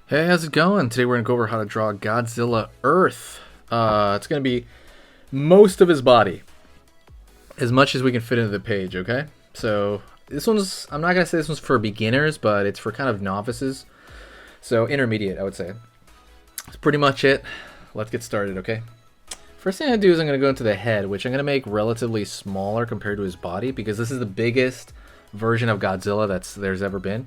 Hey, how's it going? Today we're going to go over how to draw Godzilla Earth. It's going to be most of his body, as much as we can fit into the page, okay? So this one's, I'm not going to say this one's for beginners, but it's for kind of novices. So intermediate, I would say. That's pretty much it. Let's get started, okay? First thing I'm going to do is I'm going to go into the head, which I'm going to make relatively smaller compared to his body, because this is the biggest version of Godzilla there's ever been.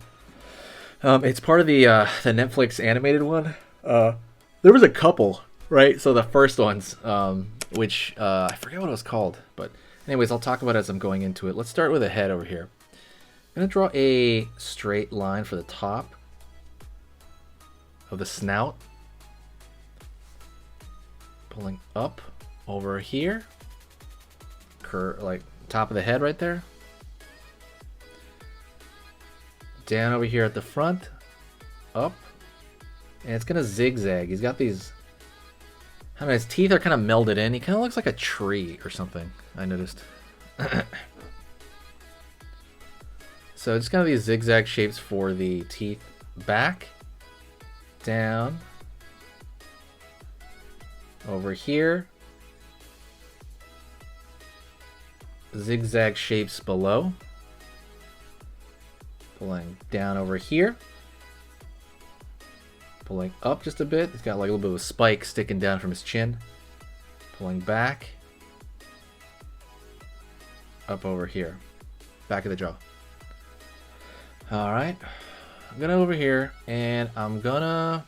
It's part of the Netflix animated one. There was a couple, right? So the first ones, which I forget what it was called, but anyways, I'll talk about it as I'm going into it. Let's start with the head over here. I'm gonna draw a straight line for the top of the snout, pulling up over here, like top of the head right there. Down over here at the front, up, and it's gonna zigzag. He's got these, I don't know, his teeth are kind of melded in. He kind of looks like a tree or something, I noticed. So it's kind of these zigzag shapes for the teeth. Back, down, over here, zigzag shapes below. Pulling down over here. Pulling up just a bit. He's got like a little bit of a spike sticking down from his chin. Pulling back. Up over here. Back of the jaw. Alright. I'm gonna over here and I'm gonna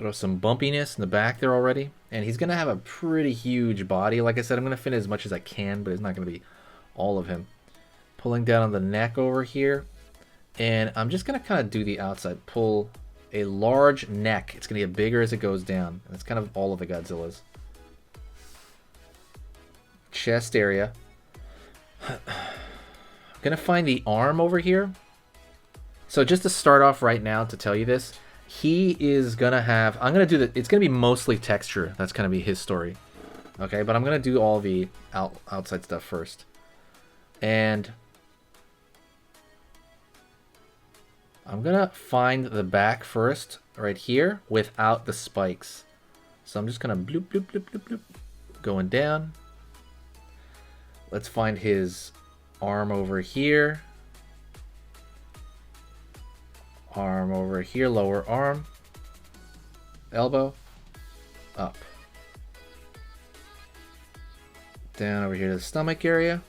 throw some bumpiness in the back there already. And he's gonna have a pretty huge body. Like I said, I'm gonna fit as much as I can, but it's not gonna be all of him. Pulling down on the neck over here, and I'm just gonna kind of do the outside. Pull a large neck. It's gonna get bigger as it goes down. That's kind of all of the Godzillas. Chest area. I'm gonna find the arm over here. So just to start off right now to tell you this, he is gonna have, I'm gonna do the, it's gonna be mostly texture. That's gonna be his story. Okay, but I'm gonna do all the outside stuff first. And I'm gonna find the back first, right here, without the spikes. So I'm just gonna bloop, bloop, bloop, bloop, bloop, going down. Let's find his arm over here. Arm over here, lower arm. Elbow, up. Down over here to the stomach area.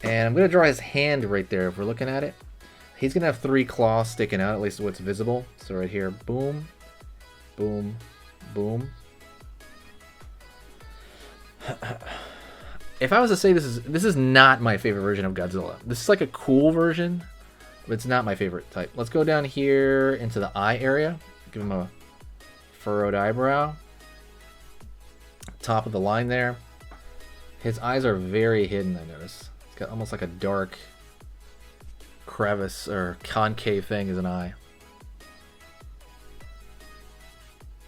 And I'm gonna draw his hand right there if we're looking at it. He's gonna have 3 claws sticking out, at least what's visible. So right here, boom, boom, boom. If I was to say this is not my favorite version of Godzilla. This is like a cool version, but it's not my favorite type. Let's go down here into the eye area. Give him a furrowed eyebrow. Top of the line there. His eyes are very hidden, I notice. It's got almost like a dark crevice or concave thing as an eye.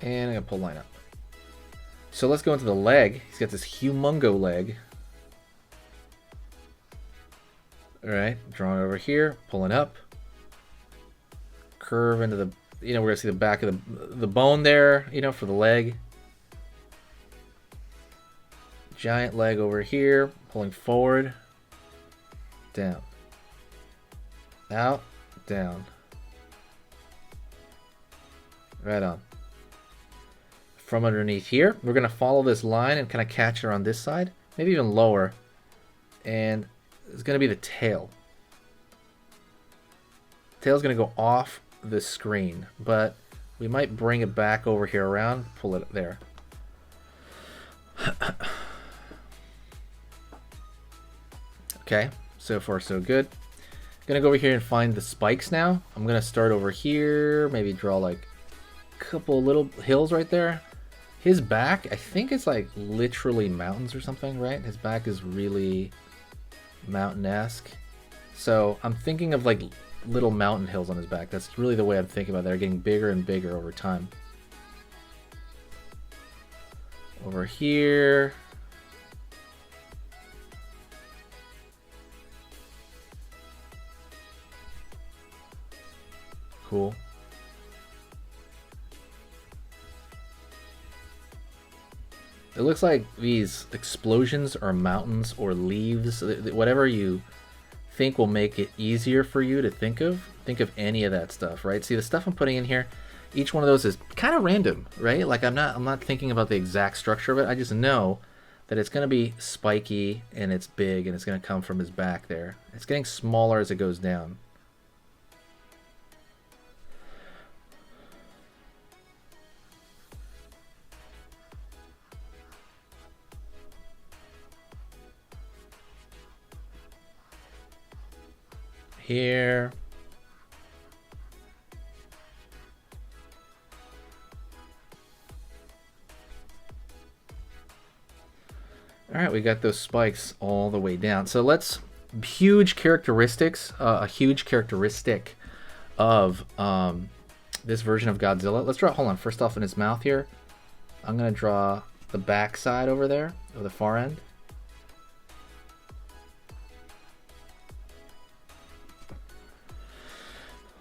And I'm gonna pull line up. So let's go into the leg. He's got this humongo leg. Alright, drawing over here, pulling up. Curve into the, we're gonna see the back of the bone there, for the leg. Giant leg over here, pulling forward. Down. Out, down. Right on. From underneath here, we're going to follow this line and kind of catch her on this side. Maybe even lower. And it's going to be the tail. Tail's going to go off the screen. But we might bring it back over here around. Pull it there. Okay, so far so good. Gonna go over here and find the spikes now. I'm gonna start over here, maybe draw like a couple little hills right there. His back, I think it's like literally mountains or something, right? His back is really mountain-esque. So I'm thinking of like little mountain hills on his back. That's really the way I'm thinking about it. They're getting bigger and bigger over time. Over here. cool. It looks like these explosions or mountains or leaves, whatever you think will make it easier for you to think of any of that stuff, right? See, the stuff I'm putting in here, each one of those is kind of random, right? Like I'm not thinking about the exact structure of it. I just know that it's going to be spiky and it's big and it's going to come from his back there. It's getting smaller as it goes down. Here. All right, we got those spikes all the way down. So let's, huge characteristics, a huge characteristic of this version of Godzilla. Let's draw, hold on, first off in his mouth here, I'm gonna draw the back side over there, or the far end.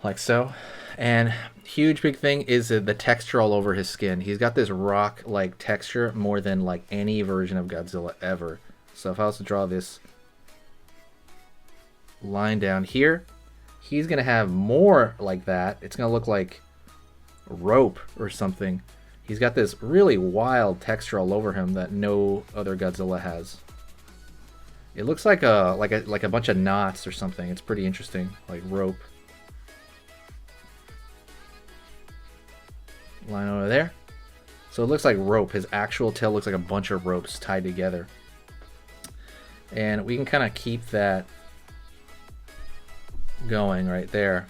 Like so. And huge big thing is the texture all over his skin. He's got this rock-like texture more than like any version of Godzilla ever. So if I was to draw this line down here, he's gonna have more like that. It's gonna look like rope or something. He's got this really wild texture all over him that no other Godzilla has. It looks like a bunch of knots or something. It's pretty interesting, like rope. Line over there. So it looks like rope. His actual tail looks like a bunch of ropes tied together. And we can kind of keep that going right there.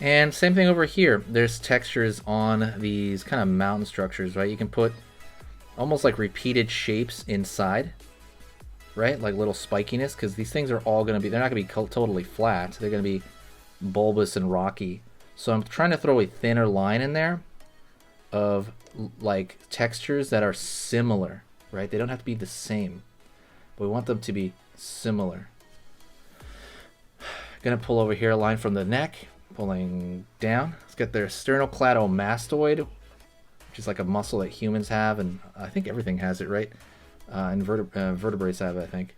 And same thing over here. There's textures on these kind of mountain structures, right? You can put almost like repeated shapes inside, right? Like little spikiness, because these things are all going to be, they're not going to be totally flat. They're going to be bulbous and rocky. So I'm trying to throw a thinner line in there of like textures that are similar, right? They don't have to be the same, but we want them to be similar. Gonna pull over here a line from the neck. Pulling down. Let's get their sternocleidomastoid, which is like a muscle that humans have, and I think everything has it, right? Vertebrates have it, I think.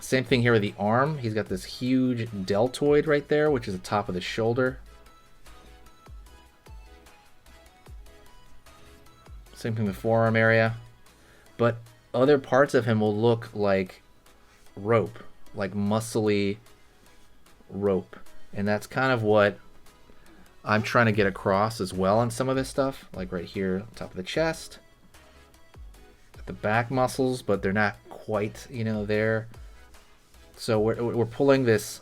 Same thing here with the arm. He's got this huge deltoid right there, which is the top of the shoulder. Same thing with the forearm area. But other parts of him will look like rope, like muscly rope. And that's kind of what I'm trying to get across as well on some of this stuff. Like right here, top of the chest. The back muscles, but they're not quite, you know, there. So we're pulling this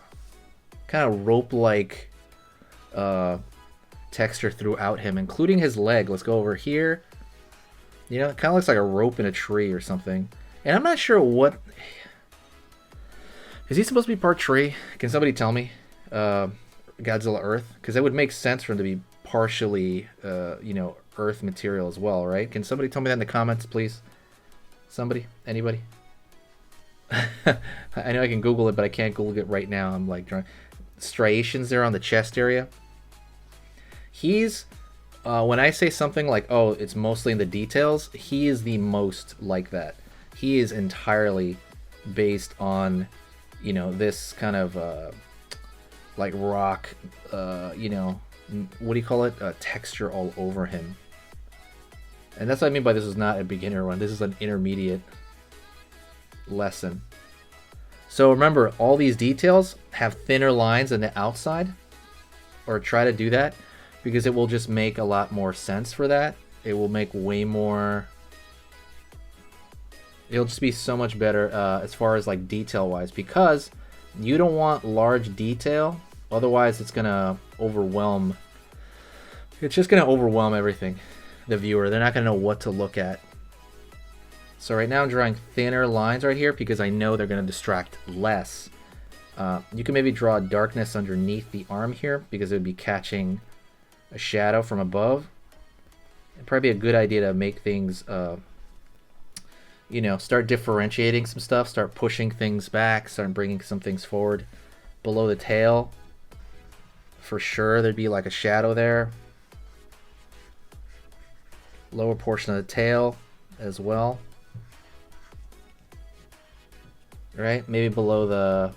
kind of rope-like texture throughout him, including his leg. Let's go over here. You know, it kind of looks like a rope in a tree or something. And I'm not sure what... Is he supposed to be part tree? Can somebody tell me? Godzilla Earth, because that would make sense for him to be partially, you know, Earth material as well, right? Can somebody tell me that in the comments, please? Somebody? Anybody? I know I can Google it, but I can't Google it right now. I'm like drawing striations there on the chest area. He's, when I say something like, oh, it's mostly in the details, he is the most like that. He is entirely based on, you know, this kind of, like rock, you know, what do you call it? Texture all over him. And that's what I mean by this is not a beginner one. This is an intermediate lesson. So remember, all these details have thinner lines on the outside, or try to do that, because it will just make a lot more sense for that. It will make way more... It'll just be so much better as far as like detail-wise, because you don't want large detail. Otherwise, it's going to overwhelm. It's just going to overwhelm everything, the viewer. They're not going to know what to look at. So right now I'm drawing thinner lines right here because I know they're going to distract less You can maybe draw darkness underneath the arm here because it would be catching a shadow from above. It'd probably be a good idea to make things, you know, start differentiating some stuff, start pushing things back, start bringing some things forward. Below the tail, for sure, there'd be like a shadow there. Lower portion of the tail as well. Right, maybe below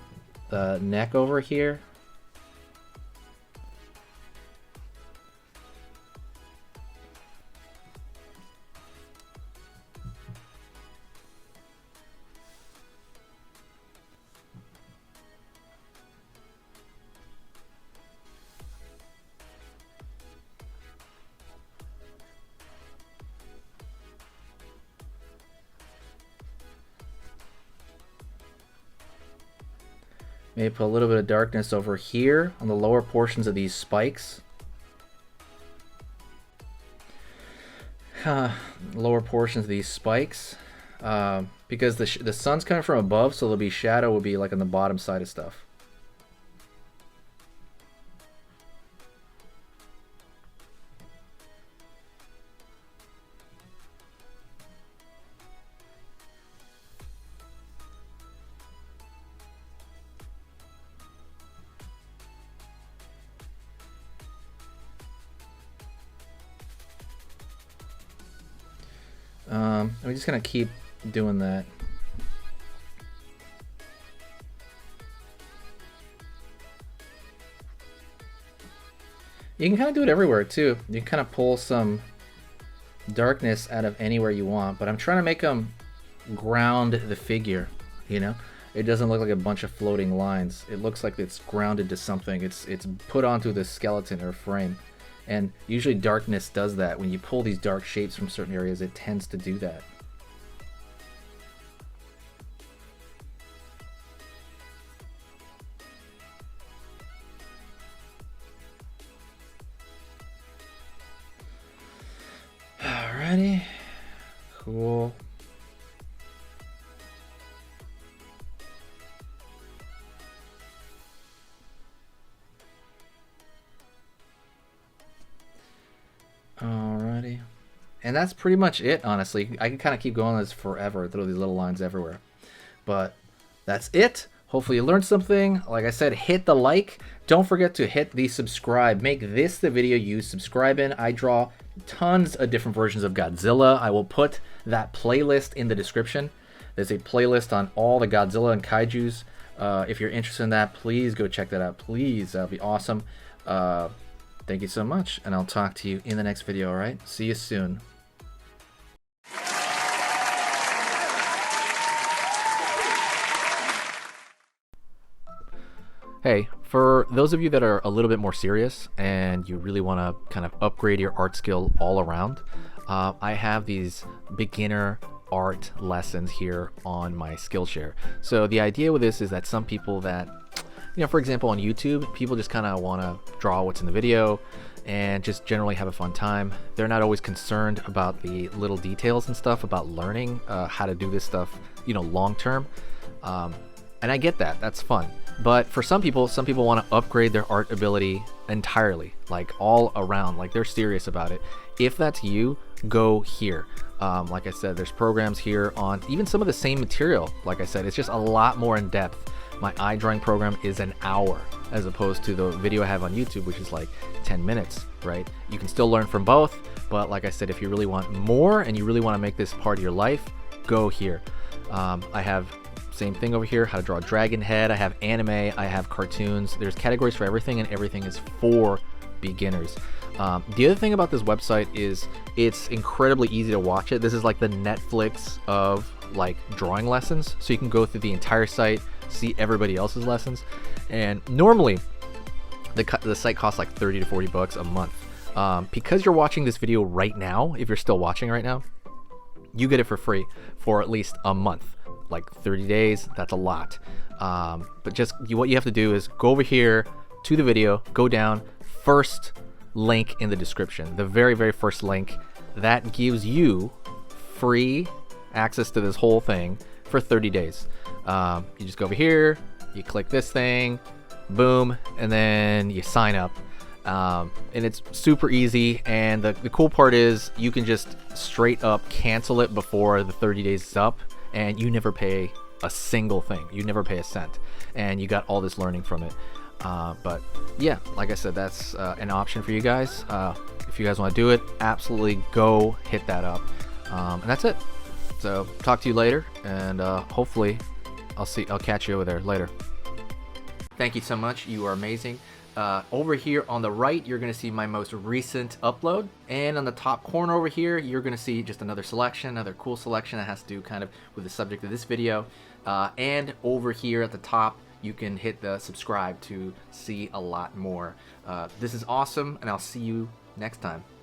the neck over here. Maybe put a little bit of darkness over here on the lower portions of these spikes. Lower portions of these spikes. Because the sun's coming from above, so there'll be shadow will be like on the bottom side of stuff. I'm just gonna keep doing that. You can kind of do it everywhere too. You can kind of pull some darkness out of anywhere you want, but I'm trying to make them ground the figure, you know? It doesn't look like a bunch of floating lines. It looks like it's grounded to something. It's put onto the skeleton or frame. And usually darkness does that. When you pull these dark shapes from certain areas, it tends to do that. Alrighty. Cool. Alrighty. And that's pretty much it, honestly. I can kind of keep going this forever, throw these little lines everywhere. But that's it. Hopefully you learned something. Like I said, hit the like. Don't forget to hit the subscribe. Make this the video you subscribe in. I draw tons of different versions of Godzilla. I will put that playlist in the description. There's a playlist on all the Godzilla and Kaijus. If you're interested in that, please go check that out. Please, that would be awesome. Thank you so much, and I'll talk to you in the next video, alright? See you soon. Hey, for those of you that are a little bit more serious and you really want to kind of upgrade your art skill all around, I have these beginner art lessons here on my Skillshare. So the idea with this is that some people that, you know, for example, on YouTube, people just kind of want to draw what's in the video and just generally have a fun time. They're not always concerned about the little details and stuff about learning how to do this stuff, you know, long term. And I get that, that's fun. But for some people want to upgrade their art ability entirely, like all around, like they're serious about it. If that's you, go here. Like I said, there's programs here on even some of the same material. Like I said, it's just a lot more in depth. My eye drawing program is an hour as opposed to the video I have on YouTube, which is like 10 minutes, right? You can still learn from both, but like I said, if you really want more and you really want to make this part of your life, go here. I have same thing over here, how to draw a dragon head. I have anime, I have cartoons. There's categories for everything, and everything is for beginners. The other thing about this website is it's incredibly easy to watch it. This is like the Netflix of like drawing lessons. So you can go through the entire site, see everybody else's lessons. And normally the site costs like 30 to 40 bucks a month. Because you're watching this video right now, if you're still watching right now, you get it for free for at least a month. Like 30 days, that's a lot. But just what you have to do is go over here to the video, go down, first link in the description, the very, very first link. That gives you free access to this whole thing for 30 days. You just go over here, You click this thing, boom, and then you sign up. And it's super easy, and the cool part is you can just straight up cancel it before the 30 days is up, and you never pay a single thing. You never pay a cent, and you got all this learning from it. But yeah, like I said, that's an option for you guys. If you guys want to do it, absolutely go hit that up. And that's it. So talk to you later, and hopefully I'll catch you over there later. Thank you so much. You are amazing. Over here on the right, you're going to see my most recent upload, and on the top corner over here, you're going to see just another selection, another cool selection that has to do kind of with the subject of this video. And over here at the top, you can hit the subscribe to see a lot more. This is awesome, and I'll see you next time.